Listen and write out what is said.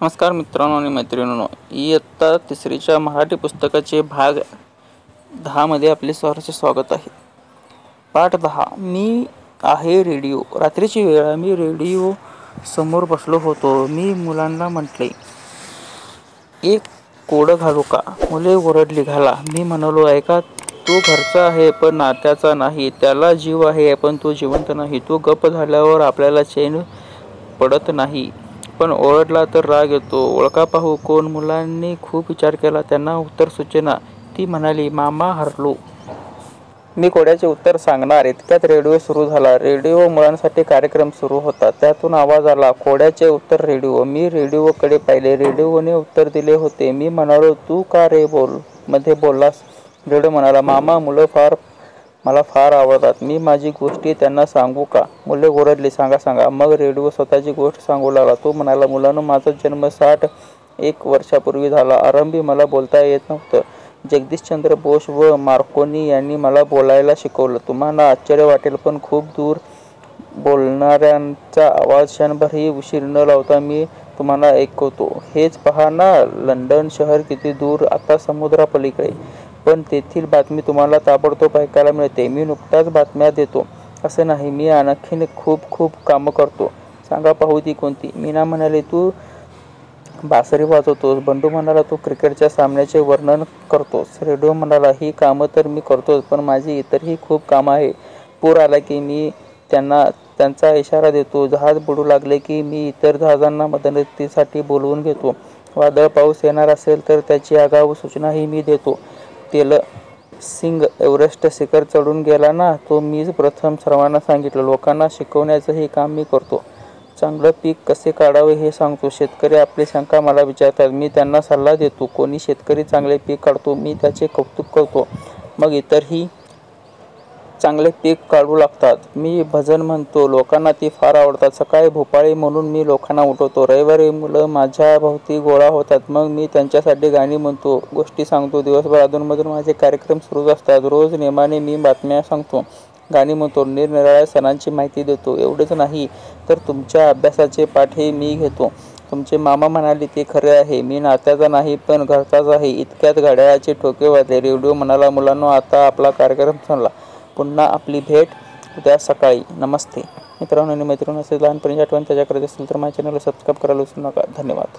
नमस्कार मित्रांनो आणि मैत्रिणींनो, इयत्ता तिसरीच्या मराठी पुस्तकाचे भाग 10 मध्ये आपले सहर्ष स्वागत आहे. पाठ 10. मी आहे रेडिओ. रात्रीची वेळ. मी रेडिओ समोर बसलो होतो. मी मुलांना म्हटले, एक कोडं घालू का? मुले ओरडली, घाला. मी म्हणालो, ऐका, तो घरचा आहे पण नात्याचा नाही. त्याला जीव आहे पण तो जिवंत नाही. तो गप्प झाल्यावर आपल्याला चैन पडत नाही. पण ओरडला तर राग येतो. ओळखा पाहू कोण? मुलांनी खूप विचार केला. त्यांना उत्तर सुचेना. ती म्हणाली, मामा हरलो. मी कोड्याचे उत्तर सांगणार. इतक्यात रेडिओ सुरू झाला. रेडिओ मुलांसाठी कार्यक्रम सुरू होता. त्यातून आवाज आला, कोड्याचे उत्तर रेडिओ. मी रेडिओकडे पाहिले. रेडिओने उत्तर दिले होते. मी म्हणालो, तू का रे मध्ये बोललास? रेडिओ म्हणाला, मामा, मुलं मला फार आवडतात. मी माझी गोष्टी त्यांना सांगू का? मुले ओरडली, सांगा सांगा. मग रेडिओ स्वतःची गोष्ट सांगू लागला. तो म्हणाला, मुलांनो, माझा जन्म 61 वर्षापूर्वी झाला. आरंभी मला बोलता येत नव्हतं. जगदीशचंद्र बोस व मार्कोनी यांनी मला बोलायला शिकवलं. तुम्हाला आश्चर्य वाटेल पण खूप दूर बोलणाऱ्यांचा आवाज क्षणभरही उशीर न लावता मी तुम्हाला ऐकवतो. हेच पहा ना, लंडन शहर किती दूर, आता समुद्रापलीकडे. पण तेथील बातमी तुम्हाला ताबडतोब ऐकायला मिळते. मी नुकताच बातम्या देतो असं नाही, मी आणखीन खूप खूप कामं करतो. सांगा पाहू ती कोणती? मीना म्हणाली, तू बासरी वाजवतोस. बंडू म्हणाला, तू क्रिकेटच्या सामन्याचे वर्णन करतोस. रेडिओ म्हणाला, ही कामं तर मी करतोच पण माझी इतरही खूप कामं आहे. पूर आला की मी त्यांचा इशारा देतो. जहाज बुडू लागले की मी इतर जहाजांना मदतीसाठी बोलवून घेतो. वादळ पाऊस येणार असेल तर त्याची आगाऊ सूचनाही मी देतो. तेलसिंग एव्हरेस्ट शिखर चढून गेला ना, तो मीच प्रथम सर्वांना सांगितलं. लोकांना शिकवण्याचंही काम मी करतो. चांगलं पीक कसे काढावे हे सांगतो. शेतकरी आपली शंका मला विचारतात, मी त्यांना सल्ला देतो. कोणी शेतकरी चांगले पीक काढतो, मी त्याचे कौतुक करतो. मग इतरही चांगले पीक काढू लागतात. मी भजन म्हणतो. लोकांना ती फार आवडतात. सकाळी भोपाळी म्हणून मी लोकांना उठवतो. रविवारी मुलं माझ्या भोवती गोळा होतात. मग मी त्यांच्यासाठी गाणी म्हणतो, गोष्टी सांगतो. दिवसभर अधूनमधून माझे कार्यक्रम सुरूच असतात. रोज नेमाने मी बातम्या सांगतो, गाणी म्हणतो, निरनिराळ्या सणांची माहिती देतो. एवढेच नाही तर तुमच्या अभ्यासाचे पाठही मी घेतो. तुमचे मामा म्हणाले ते खरे आहे. मी नात्याचा नाही पण घरचाच आहे. इतक्यात घड्याळाचे ठोके वाजले. रेडिओ म्हणाला, मुलांनो, आता आपला कार्यक्रम संपला. पुन्हा आपली भेट उद्या सकाळी. नमस्ते. मित्रांनो आणि मैत्रिणी, असे लहानपणीची आठवण त्याच्याकडे असेल तर माझ्या चॅनलला सबस्क्राईब करायला विसरू नका. धन्यवाद.